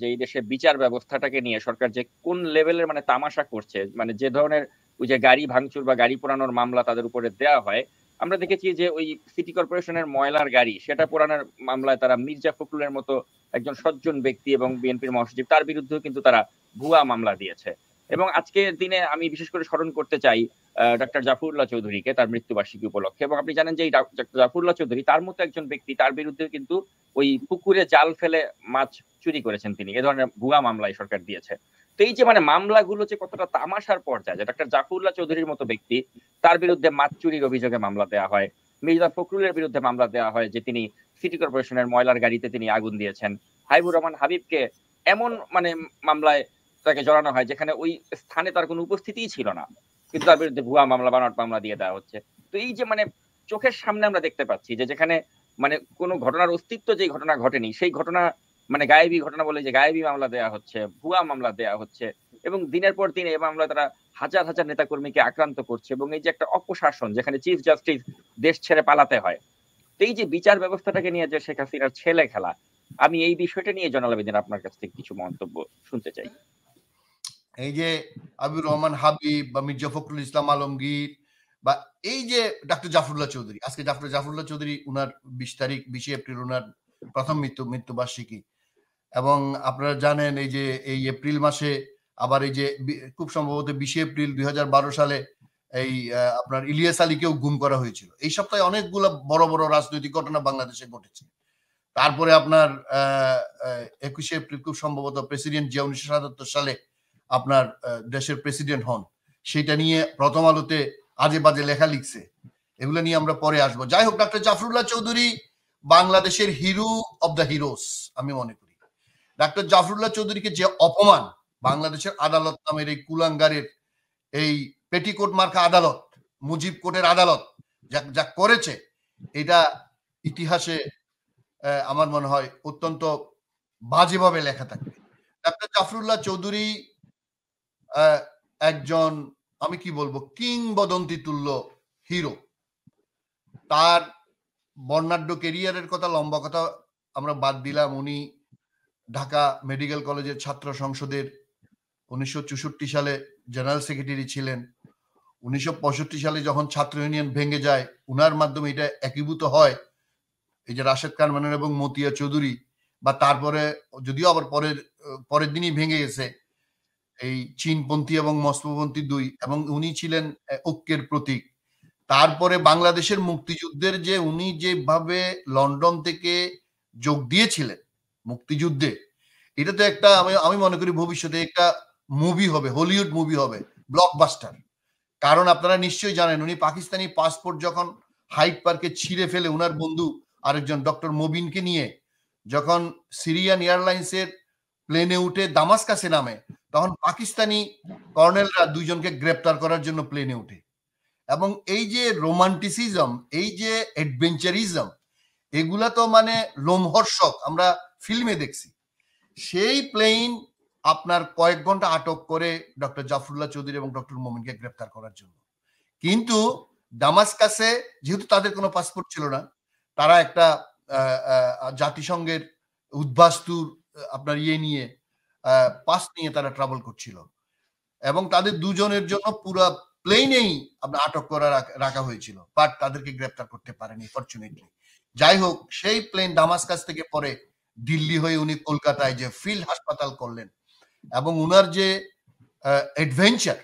যে এই দেশে বিচার ব্যবস্থাটাকে নিয়ে সরকার যে কোন লেভেলের মানে তামাশা করছে, মানে যে ধরনের ওই যে গাড়ি ভাঙচুর বা গাড়ি পোড়ানোর মামলা তাদের উপরে দেওয়া হয়, আমরা দেখেছি যে ওই সিটি কর্পোরেশনের ময়লার গাড়ি সেটা পোড়ানোর মামলায় তারা মির্জা ফখরুলের মতো একজন সজ্জন ব্যক্তি এবং বিএনপির মহাসচিব তার বিরুদ্ধেও কিন্তু তারা ভুয়া মামলা দিয়েছে। এবং আজকের দিনে আমি বিশেষ করে স্মরণ করতে চাই ডক্টর জাফরুল্লাহ চৌধুরীকে তার মৃত্যুবার্ষিকী উপলক্ষে। এবং আপনি জানেন যে এই ডক্টর জাফরুল্লাহ চৌধুরী তার মতো একজন ব্যক্তি, তার বিরুদ্ধে কিন্তু ওই পুকুরে জাল ফেলে মাছ চুরি করেছেন তিনি, এ ধরনের ভুয়া মামলায় সরকার দিয়েছে। তো এই যে মানে মামলাগুলো যে কতটা তামাশার পর্যায়ে, যে ডক্টর জাফরুল্লাহ চৌধুরীর মতো ব্যক্তি তার বিরুদ্ধে মাছ চুরির অভিযোগে মামলা দেওয়া হয়, মির্জা ফখরুলের বিরুদ্ধে মামলা দেওয়া হয় যে তিনি সিটি কর্পোরেশনের ময়লার গাড়িতে তিনি আগুন দিয়েছেন, হাবিবুর রহমান হাবিবকে এমন মানে মামলায় তাকে জড়ানো হয় যেখানে ওই স্থানে তার কোনো উপস্থিতিই ছিল না, কিন্তু তার বিরুদ্ধে ভুয়া মামলা বানোয়াট মামলা দিয়ে দেওয়া হচ্ছে। তো এই যে মানে চোখের সামনে আমরা দেখতে পাচ্ছি যে যেখানে মানে কোনো ঘটনার অস্তিত্ব যে ঘটনা ঘটেনি সেই ঘটনা মানে গায়েবী ঘটনা বলে যে গায়েবী মামলা দেওয়া হচ্ছে, ভুয়া মামলা দেওয়া হচ্ছে, এবং দিনের পর দিন এই মামলায় তারা হাজার হাজার নেতাকর্মীকে আক্রান্ত করছে। এবং এই যে একটা অপশাসন যেখানে চিফ জাস্টিস দেশ ছেড়ে পালাতে হয়, এই যে বিচার ব্যবস্থাটাকে নিয়ে যে শেখ হাসিনার ছেলে খেলা, আমি এই বিষয়টা নিয়ে জনাল আবেদীন আপনার কাছ থেকে কিছু মন্তব্য শুনতে চাই। এই যে হাবিবুর রহমান হাবিব বা মির্জা ফখরুল ইসলাম আলমগীর বা এই যে ডক্টর জাফরুল্লাহ চৌধুরী, আজকে ডক্টর জাফরুল্লাহ চৌধুরী উনার 20 এপ্রিল উনার প্রথম মৃত্যুবার্ষিকী। এবং আপনারা জানেন এই যে এই এপ্রিল মাসে আবার এই যে খুব সম্ভবত 20 এপ্রিল 2012 সালে এই আপনার ইলিয়াস আলীকেও গুম করা হয়েছিল। এই সপ্তাহে অনেকগুলো বড় বড় রাজনৈতিক ঘটনা বাংলাদেশে ঘটেছে। তারপরে আপনার 21 এপ্রিল খুব সম্ভবত প্রেসিডেন্ট জিয়া 1977 সালে আপনার দেশের প্রেসিডেন্ট হন, সেটা নিয়ে প্রথম আলোতে আজে বাজে লেখা লিখছে। এগুলো নিয়ে আমরা পরে আসবো। যাই হোক, ডক্টর জাফরুল্লাহ চৌধুরী বাংলাদেশের হিরো অব দ্য হিরোস আমি মনে করি। ডক্টর জাফরুল্লাহ চৌধুরীকে যে অপমান বাংলাদেশের আদালত নামের এই কুলাঙ্গারের এই পেটিকোট মার্কা আদালত, মুজিব কোর্টের আদালত যা করেছে, এটা ইতিহাসে আমার মনে হয় অত্যন্ত বাজেভাবে লেখা থাকবে। ডক্টর জাফরুল্লাহ চৌধুরী একজন, আমি কি বলবো, কিংবদন্তি তুল্য হিরো। তার বর্ণাঢ্য কেরিয়ারের কথা, লম্বা কথা আমরা বাদ দিলাম। উনি ঢাকা মেডিকেল কলেজের ছাত্র সংসদের 1964 সালে জেনারেল সেক্রেটারি ছিলেন। 1965 সালে যখন ছাত্র ইউনিয়ন ভেঙে যায়, উনার মাধ্যমে এটা একীভূত হয় এই যে রাশেদ খান মেনন এবং মতিয়া চৌধুরী, বা তারপরে যদিও আবার পরের দিনই ভেঙে গেছে এই চীনপন্থী এবং মস্কোপন্থী দুই, এবং উনি ছিলেন ঐক্যের প্রতীক। তারপরে বাংলাদেশের মুক্তিযুদ্ধের যে উনি যেভাবে লন্ডন থেকে যোগ দিয়েছিলেন মুক্তিযুদ্ধে, এটা তো একটা আমি মনে করি ভবিষ্যতে একটা মুভি হবে, হলিউড মুভি হবে, ব্লকবাস্টার। কারণ আপনারা নিশ্চয়ই জানেন উনি পাকিস্তানি পাসপোর্ট যখন হাইড পার্কে ছিঁড়ে ফেলে উনার বন্ধু আরেকজন ডক্টর মবিনকে নিয়ে যখন সিরিয়ান এয়ারলাইন্সের প্লেনে উঠে দামাস্কাসে নামে, তখন পাকিস্তানি কর্নেলরা দুইজনকে গ্রেপ্তার করার জন্য প্লেনে উঠে। এবং এই যে রোমান্টিসিজম, এই যে অ্যাডভেঞ্চারিজম, এগুলা তো মানে লোমহর্ষক, আমরা ফিল্মে দেখছি। সেই প্লেন আপনার কয়েক ঘন্টা আটক করে ডক্টর জাফরুল্লাহ চৌধুরী এবং ডক্টর মোমিনকে গ্রেপ্তার করার জন্য। কিন্তু দামাস্কাসে যেহেতু তাদের কোনো পাসপোর্ট ছিল না, তারা একটা জাতিসংঘের উদ্বাস্তুর আপনার নিয়ে পাস নিয়ে তারা ট্রাভেল করছিল, এবং তাদের দুজনের জন্য পুরো প্লেনেই আপনার আটক করা রাখা হয়েছিল, বাট তাদেরকে গ্রেপ্তার করতে পারেনি ফরচুনেটলি। যাই হোক, সেই প্লেন দামাস্কাস থেকে পরে দিল্লি হয়ে উনি কলকাতায় যে ফিল্ড হাসপাতাল করলেন, এবং উনার যে অ্যাডভেঞ্চার,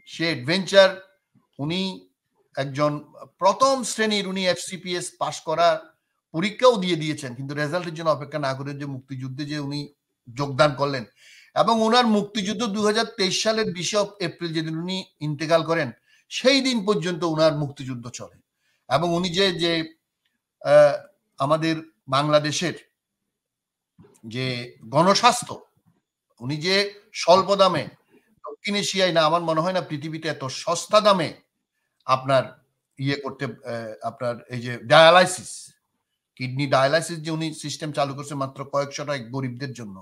সে অ্যাডভেঞ্চার, উনি একজন প্রথম শ্রেণীর, উনি এফসিপিএস পাশ করা পরীক্ষাও দিয়ে দিয়েছেন, কিন্তু রেজাল্টের জন্য অপেক্ষা না করে যে মুক্তিযুদ্ধে যে উনি যোগদান করলেন। এবং ওনার মুক্তিযুদ্ধ 2023 সালের 20 এপ্রিল যেদিন উনি ইন্তেকাল করেন, সেই দিন পর্যন্ত ওনার মুক্তিযুদ্ধ চলে। এবং উনি যে আমাদের বাংলাদেশের যে গণস্বাস্থ্য, উনি যে স্বল্প দামে দক্ষিণ এশিয়ায় না, আমার মনে হয় না পৃথিবীতে এত সস্তা দামে আপনার করতে, আপনার এই যে ডায়ালাইসিস, কিডনি ডায়ালাইসিস যে উনি সিস্টেম চালু করছে মাত্র কয়েকশো টাকা গরিবদের জন্য।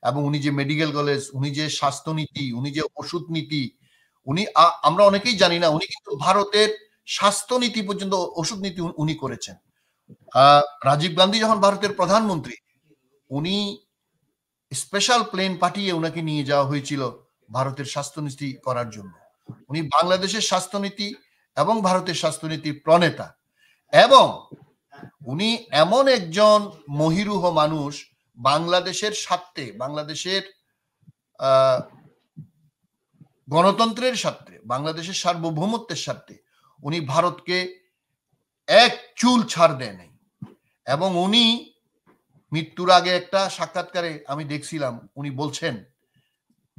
এবং উনি যে মেডিকেল কলেজ, উনি যে স্বাস্থ্যনীতি, উনি যে ওষুধ নীতি, উনি আমরা অনেকেই জানি না, উনি কিন্তু ভারতের স্বাস্থ্যনীতি পর্যন্ত ওষুধ নীতি উনি করেছেন। রাজীব গান্ধী যখন ভারতের প্রধানমন্ত্রী, উনি স্পেশাল প্লেন পাঠিয়ে ওনাকে নিয়ে যাওয়া হয়েছিল ভারতের স্বাস্থ্যনীতি করার জন্য। উনি বাংলাদেশের স্বাস্থ্যনীতি এবং ভারতের স্বাস্থ্যনীতির প্রণেতা, এবং উনি এমন একজন মহিরুহ মানুষ, বাংলাদেশের স্বার্থে, বাংলাদেশের গণতন্ত্রের স্বার্থে, বাংলাদেশের সার্বভৌমত্বের স্বার্থে উনি ভারতকে এক চুল ছাড় দেয় নাই। এবং উনি মৃত্যুর আগে একটা সাক্ষাৎকারে আমি দেখছিলাম, উনি বলছেন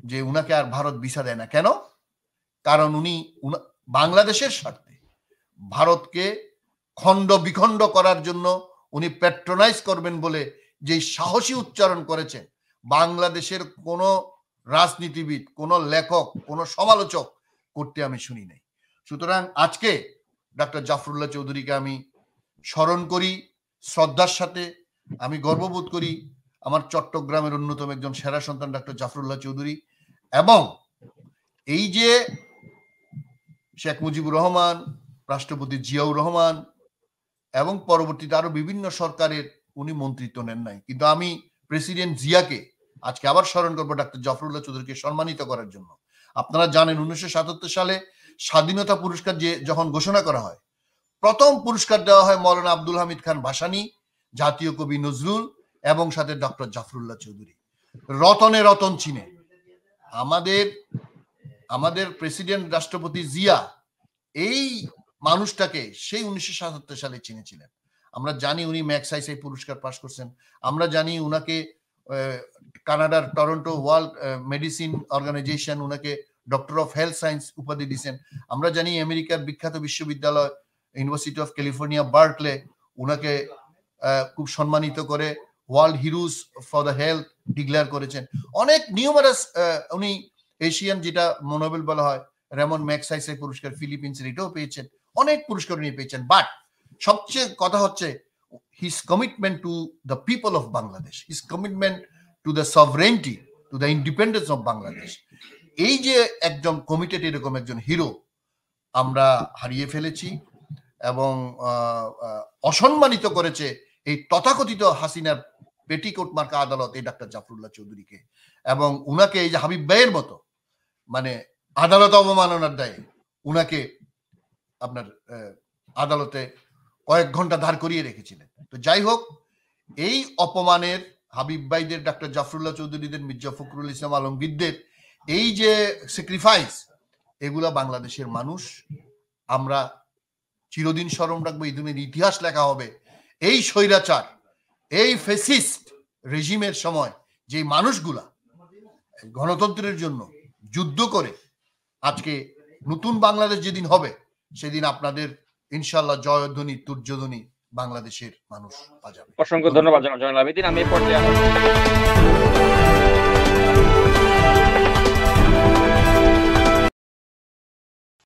যে উনাকে আর ভারত ভিসা দেয় না। কেন? কারণ উনি বাংলাদেশের স্বার্থে ভারতকে খণ্ড বিখণ্ড করার জন্য উনি প্যাট্রোনাইজ করবেন বলে যে সাহসী উচ্চারণ করেছেন, বাংলাদেশের কোন রাজনীতিবিদ, কোন লেখক, কোন সমালোচক করতে আমি শুনি নাই। সুতরাং আজকে ডক্টর জাফরুল্লাহ চৌধুরীকে আমি স্মরণ করি শ্রদ্ধার সাথে। আমি গর্ববোধ করি আমার চট্টগ্রামের অন্যতম একজন সেরা সন্তান ডক্টর জাফরুল্লাহ চৌধুরী, এবং এই যে শেখ মুজিবুর রহমান, রাষ্ট্রপতি জিয়াউর রহমান এবং পরবর্তীতে আরো বিভিন্ন সরকারের উনি মন্ত্রিত্ব নেন নাই, কিন্তু আমি প্রেসিডেন্ট জিয়াকে আজকে আবার স্মরণ করবো ডক্টর জাফরুল্লাহ চৌধুরীকে সম্মানিত করার জন্য। আপনারা জানেন 1977 সালে স্বাধীনতা পুরস্কার যে যখন ঘোষণা করা হয়, প্রথম পুরস্কার দেওয়া হয় মৌলানা আব্দুল হামিদ খান ভাসানী, জাতীয় কবি নজরুল এবং সাথে ডক্টর জাফরুল্লাহ চৌধুরী। রতনে রতন চিনে আমাদের প্রেসিডেন্ট রাষ্ট্রপতি জিয়া এই মানুষটাকে সেই 1977 সালে চিনেছিলেন। আমরা জানি উনি ম্যাগসাইসে পুরস্কার পাশ করছেন, আমরা জানি উনাকে কানাডার টরন্টো ওয়ার্ল্ড মেডিসিন অর্গানাইজেশন উনাকে ডক্টর অফ হেলথ সায়েন্স উপাধি দিয়েছেন। আমরা জানি আমেরিকার বিখ্যাত বিশ্ববিদ্যালয় ইউনিভার্সিটি অফ ক্যালিফোর্নিয়া বার্কলে উনাকে খুব সম্মানিত করে world heroes for the health declare করেছেন। অনেক নিউমারাস উনি এশিয়ান যেটা নোবেল বলা হয় রেমন ম্যাগসাইসে পুরস্কার ফিলিপিন্সের এটাও পেয়েছেন, অনেক পুরস্কার উনি পেয়েছেন। বাট সবচেয়ে কথা হচ্ছে his commitment to the people of Bangladesh, his commitment to the সভরেনিটি, to the independence of Bangladesh. এই যে একজন কমিটেড এরকম একজন হিরো আমরা হারিয়ে ফেলেছি, এবং অসম্মানিত করেছে এই তথাকথিত হাসিনার পেটিকোট মার্কা আদালত এই ডাক্তার জাফরুল্লাহ চৌধুরীকে, এবং উনাকে এই যে হাবিব ভাইয়ের মতো মানে আদালত অবমাননার দায়ে উনাকে আপনার আদালতে কয়েক ঘন্টা দাঁড় করিয়ে রেখেছিলেন। তো যাই হোক, এই অপমানের হাবিব ভাইদের, ডাক্তার জাফরুল্লাহ চৌধুরীদের, মির্জা ফখরুল ইসলাম আলমগীরদের এই যে স্যাক্রিফাইস, এগুলা বাংলাদেশের মানুষ আমরা চিরদিন স্মরণ রাখবো। এই দিনের ইতিহাস লেখা হবে এই স্বৈরাচার, এই ফ্যাসিস্ট রেজিমের সময় যে মানুষগুলা গণতন্ত্রের জন্য যুদ্ধ করে আজকে নতুন বাংলাদেশ যেদিন হবে সেদিন আপনাদের ইনশাআল্লাহ জয়ধ্বনি, তুর্যধ্বনি বাংলাদেশের মানুষ বাজাবে। অসংখ্য ধন্যবাদ জনাব জয়নুল আবেদিন। আমি এই পর্যায়ে